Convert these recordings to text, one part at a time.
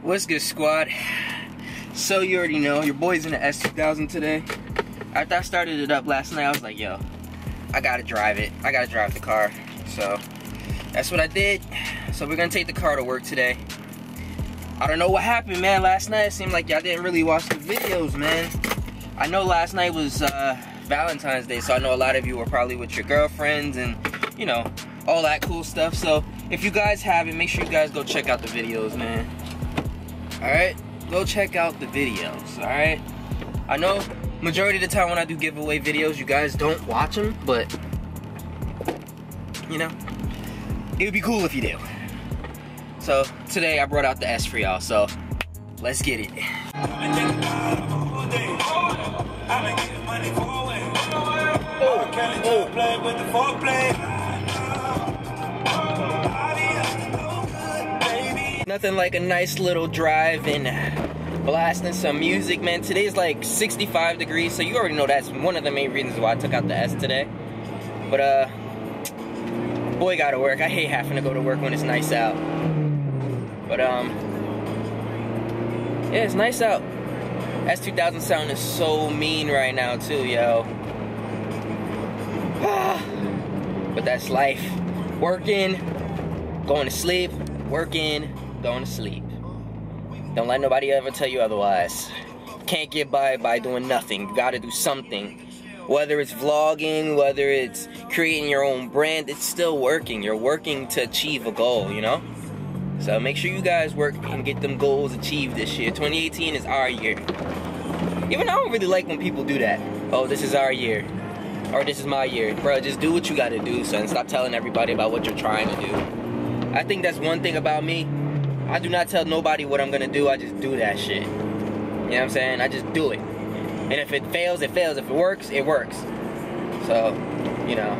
What's good, squad? So you already know, your boy's in the S2000 today. After I started it up last night, I was like, yo, I gotta drive it. I gotta drive the car. So that's what I did. So we're gonna take the car to work today. I don't know what happened, man. Last night it seemed like y'all didn't really watch the videos, man. I know last night was Valentine's Day, so I know a lot of you were probably with your girlfriends and, you know, all that cool stuff. So if you guys haven't, make sure you guys go check out the videos, man. Alright? Go check out the videos, alright? I know majority of the time when I do giveaway videos, you guys don't watch them, but, you know, it would be cool if you do. So today I brought out the S for y'all, so let's get it. Nothing like a nice little drive and blasting some music, man. Today's like 65 degrees, so you already know that's one of the main reasons why I took out the S today. But boy gotta work. I hate having to go to work when it's nice out. But yeah, it's nice out. S2000 sound is so mean right now too, yo. But that's life. Working, going to sleep, working, going to sleep. Don't let nobody ever tell you otherwise. Can't get by doing nothing. You gotta do something. Whether it's vlogging, whether it's creating your own brand, it's still working. You're working to achieve a goal, you know? So make sure you guys work and get them goals achieved this year. 2018 is our year. Even I don't really like when people do that. Oh, this is our year. Or this is my year. Bro, just do what you gotta do, son. Stop telling everybody about what you're trying to do. I think that's one thing about me. I do not tell nobody what I'm gonna do. I just do that shit. You know what I'm saying? I just do it. And if it fails, it fails. If it works, it works. So, you know,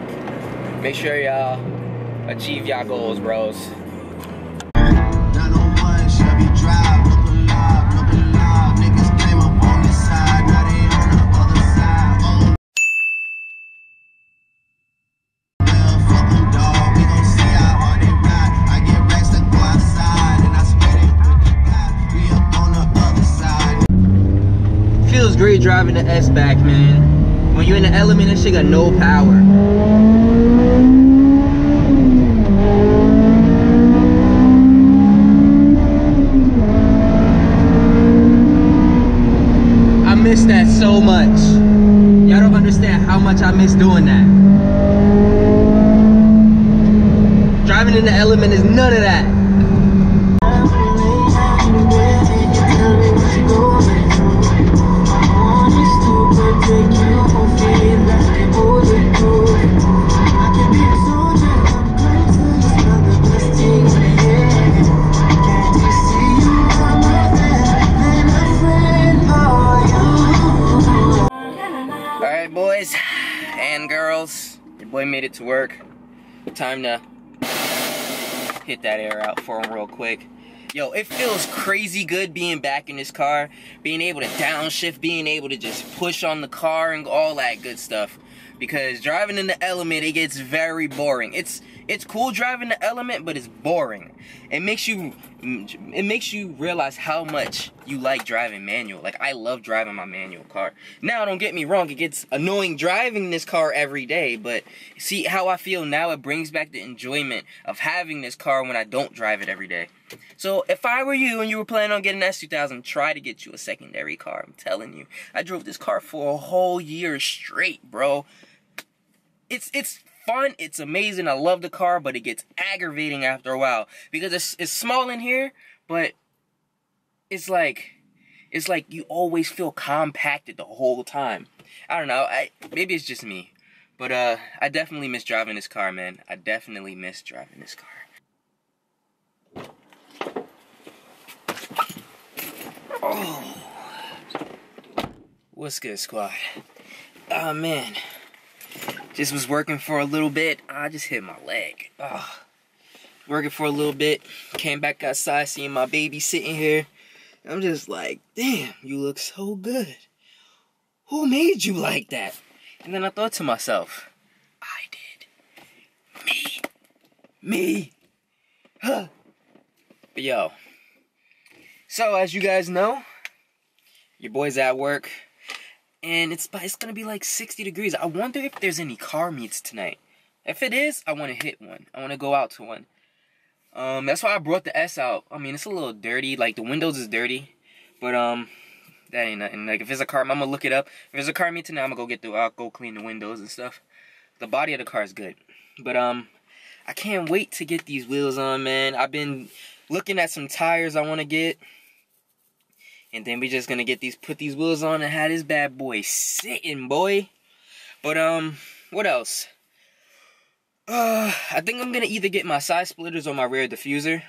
make sure y'all achieve y'all goals, bros. Feels great driving the S back, man. When you're in the element, that shit got no power. I miss that so much. Y'all don't understand how much I miss doing that. Driving in the element is none of that. Alright, boys and girls, your boy made it to work. Time to hit that air out for him real quick. Yo, it feels crazy good being back in this car, being able to downshift, being able to just push on the car and all that good stuff. Because driving in the element, it gets very boring. It's cool driving the element, but it's boring. It makes you realize how much you like driving manual. Like, I love driving my manual car. Now, don't get me wrong, it gets annoying driving this car every day, but see how I feel now? It brings back the enjoyment of having this car when I don't drive it every day. So if I were you and you were planning on getting an S2000, try to get you a secondary car. I'm telling you. I drove this car for a whole year straight, bro. It's fun, it's amazing, I love the car, but it gets aggravating after a while. Because it's small in here, but it's like you always feel compacted the whole time. I don't know, maybe it's just me. But I definitely miss driving this car, man. I definitely miss driving this car. Oh, what's good, squad? Oh man, just was working for a little bit. I just hit my leg. Working for a little bit, came back outside, seeing my baby sitting here. I'm just like, damn, you look so good. Who made you like that? And then I thought to myself, I did. Me. Huh. But yo, So, as you guys know, your boy's at work, and it's gonna be like 60 degrees. I wonder if there's any car meets tonight. If it is, I want to hit one. I want to go out to one. That's why I brought the S out. I mean, it's a little dirty. Like, the windows is dirty, but that ain't nothing. Like, if there's a car, I'm gonna look it up. If there's a car meet tonight, I'm gonna I'll go clean the windows and stuff. The body of the car is good, but I can't wait to get these wheels on, man. I've been looking at some tires I want to get. And then we just gonna put these wheels on and have this bad boy sitting, boy. But what else? I think I'm gonna either get my side splitters or my rear diffuser.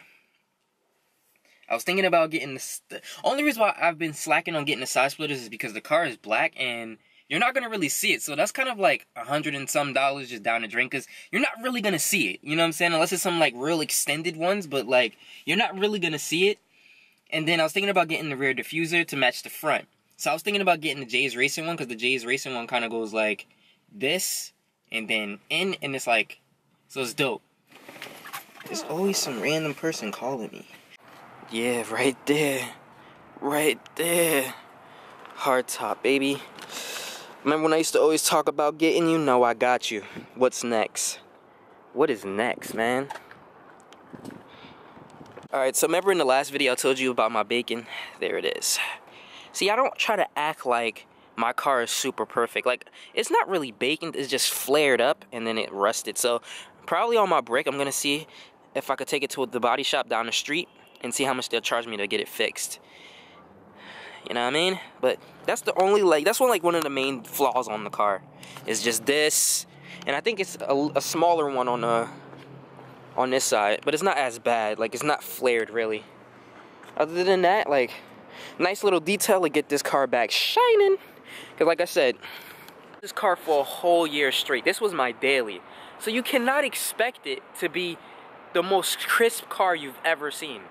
I was thinking about getting the only reason why I've been slacking on getting the side splitters is because the car is black and you're not gonna really see it. So that's kind of like $100 and some just down the drain, because you're not really gonna see it. You know what I'm saying? Unless it's some like real extended ones, but like you're not really gonna see it. And then I was thinking about getting the rear diffuser to match the front. So I was thinking about getting the Jay's Racing one, because the Jay's Racing one kind of goes like this, and then in, and it's like, so it's dope. There's always some random person calling me. Yeah, right there. Right there. Hardtop, baby. Remember when I used to always talk about getting you? No, I got you. What's next? What is next, man? Alright, so remember in the last video I told you about my bacon? There it is. See, I don't try to act like my car is super perfect. Like, it's not really bacon, it's just flared up and then it rusted. So, probably on my break, I'm going to see if I could take it to the body shop down the street and see how much they'll charge me to get it fixed. You know what I mean? But that's the only, like, that's one of the main flaws on the car. Is just this. And I think it's a smaller one on this side, but it's not as bad. Like, it's not flared really. Other than that, like, nice little detail to get this car back shining. Because like I said, this car for a whole year straight. This was my daily. So you cannot expect it to be the most crisp car you've ever seen.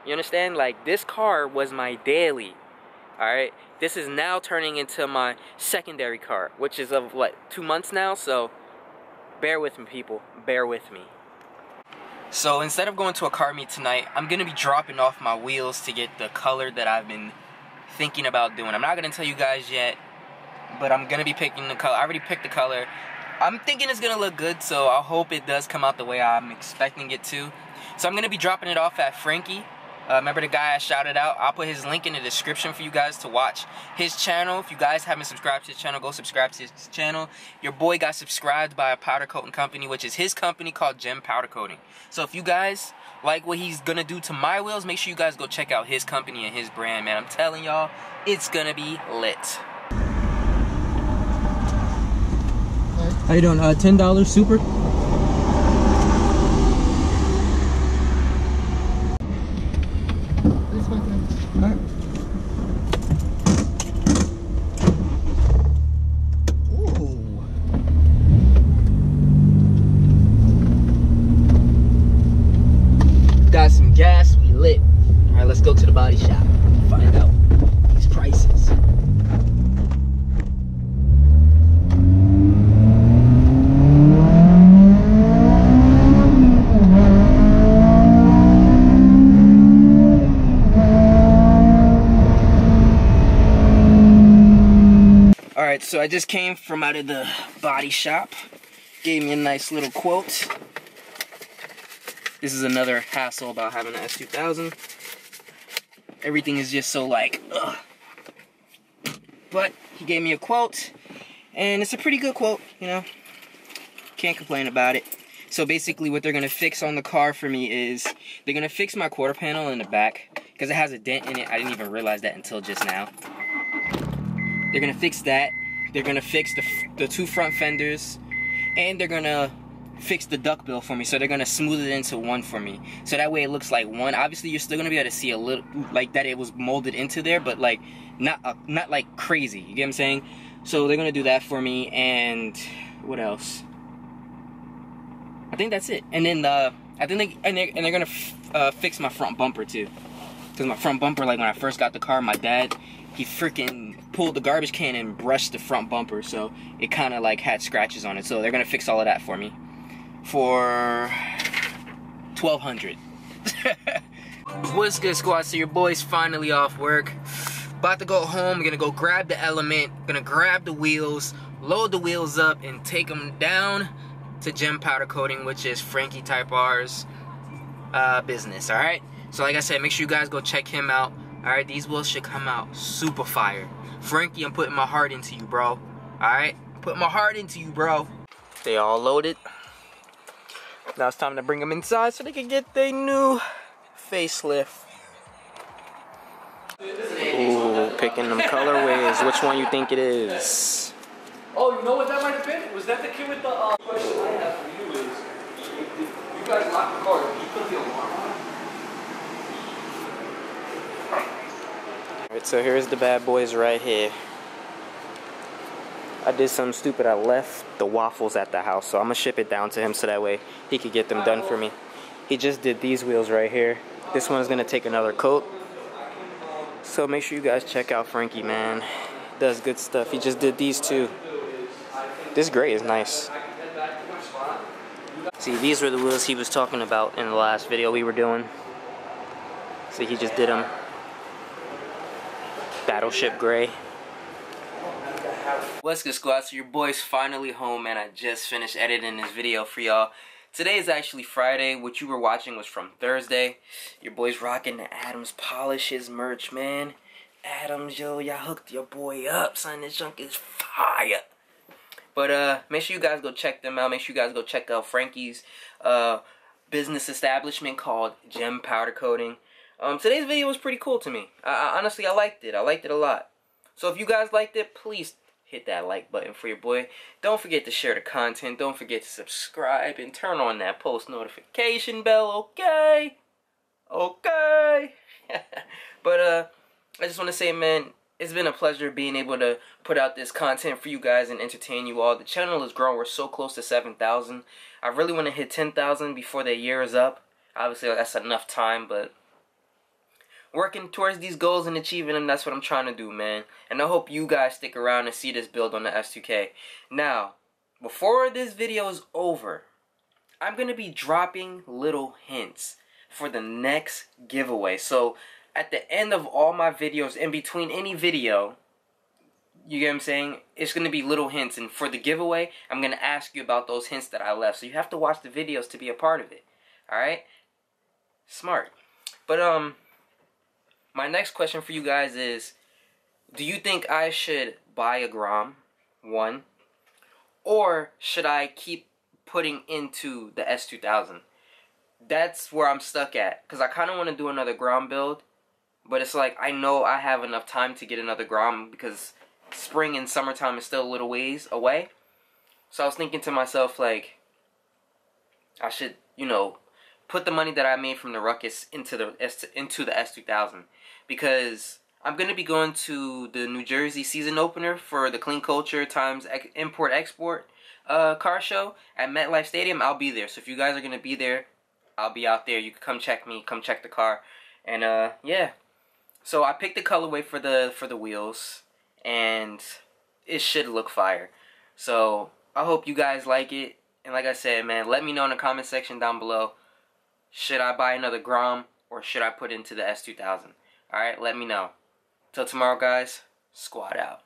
You understand? Like, this car was my daily. Alright? This is now turning into my secondary car, which is of, what, 2 months now? So, bear with me, people. Bear with me. So instead of going to a car meet tonight, I'm going to be dropping off my wheels to get the color that I've been thinking about doing. I'm not going to tell you guys yet, but I'm going to be picking the color. I already picked the color. I'm thinking it's going to look good, so I hope it does come out the way I'm expecting it to. So I'm going to be dropping it off at Frankie. Remember the guy I shouted out? I'll put his link in the description for you guys to watch his channel. If you guys haven't subscribed to his channel, go subscribe to his channel. Your boy got subscribed by a powder coating company, which is his company called Gem Powder Coating. So if you guys like what he's gonna do to my wheels, make sure you guys go check out his company and his brand, man. I'm telling y'all, it's gonna be lit. How you doing? $10 super? Got some gas, we lit. Alright, let's go to the body shop. Find out these prices. Alright, so I just came from out of the body shop. Gave me a nice little quote. This is another hassle about having an S2000. Everything is just so like, ugh. But he gave me a quote, and it's a pretty good quote, you know. Can't complain about it. So basically what they're going to fix on the car for me is, they're going to fix my quarter panel in the back, because it has a dent in it. I didn't even realize that until just now. They're going to fix that. They're going to fix the two front fenders, and they're going to fix the duckbill for me. So they're gonna smooth it into one for me, so that way it looks like one. Obviously you're still gonna be able to see a little like that it was molded into there, but like not like crazy, you get what I'm saying? So they're gonna do that for me. And what else? I think that's it. And then I think they're gonna fix my front bumper too, because my front bumper, like when I first got the car, my dad, he freaking pulled the garbage can and brushed the front bumper, so it kind of like had scratches on it. So they're gonna fix all of that for me for $1,200. What's good, squad? So your boy's finally off work. About to go home. Gonna go grab the element. Gonna grab the wheels, load the wheels up, and take them down to Gem Powder Coating, which is Frankie Type R's business. All right. So like I said, make sure you guys go check him out. All right. These wheels should come out super fire. Frankie, I'm putting my heart into you, bro. All right. Putting my heart into you, bro. They all loaded. Now it's time to bring them inside so they can get their new facelift. Ooh, picking them colorways. Which one you think it is? Oh, you know what that might have been? Was that the kid with the question I have for you is, you guys locked the car, did you put the alarm on? Alright, so here's the bad boys right here. I did something stupid. I left the waffles at the house, so I'm gonna ship it down to him so that way he could get them done for me. He just did these wheels right here. This one's gonna take another coat. So make sure you guys check out Frankie, man. Does good stuff. He just did these too. This gray is nice. See, these were the wheels he was talking about in the last video we were doing. See, he just did them. Battleship gray. What's good, squad? So your boy's finally home, and I just finished editing this video for y'all. Today is actually Friday. What you were watching was from Thursday. Your boy's rocking the Adams Polishes merch, man. Adams, yo, y'all hooked your boy up, son. This junk is fire. But make sure you guys go check them out. Make sure you guys go check out Frankie's business establishment called Gem Powder Coating. Today's video was pretty cool to me. Honestly, I liked it. I liked it a lot. So if you guys liked it, please hit that like button for your boy. Don't forget to share the content. Don't forget to subscribe and turn on that post notification bell, okay? Okay. But I just want to say, man, it's been a pleasure being able to put out this content for you guys and entertain you all. The channel is growing. We're so close to 7,000. I really want to hit 10,000 before the year is up. Obviously, that's enough time, but working towards these goals and achieving them, that's what I'm trying to do, man. And I hope you guys stick around and see this build on the S2K. Now, before this video is over, I'm going to be dropping little hints for the next giveaway. So, at the end of all my videos, in between any video, you get what I'm saying? It's going to be little hints. And for the giveaway, I'm going to ask you about those hints that I left. So, you have to watch the videos to be a part of it. Alright? Smart. But, my next question for you guys is, do you think I should buy a Grom, one, or should I keep putting into the S2000? That's where I'm stuck at, because I kind of want to do another Grom build, but it's like, I know I have enough time to get another Grom, because spring and summertime is still a little ways away. So I was thinking to myself, like, I should, you know, put the money that I made from the Ruckus into the S2000, because I'm going to be going to the New Jersey season opener for the Clean Culture times Import-Export car show at MetLife Stadium. I'll be there. So if you guys are going to be there, I'll be out there. You can come check me, come check the car. And yeah. So I picked the colorway for the wheels, and it should look fire. So I hope you guys like it. And like I said, man, let me know in the comment section down below. Should I buy another Grom, or should I put into the S2000? Alright, let me know. Till tomorrow, guys. Squad out.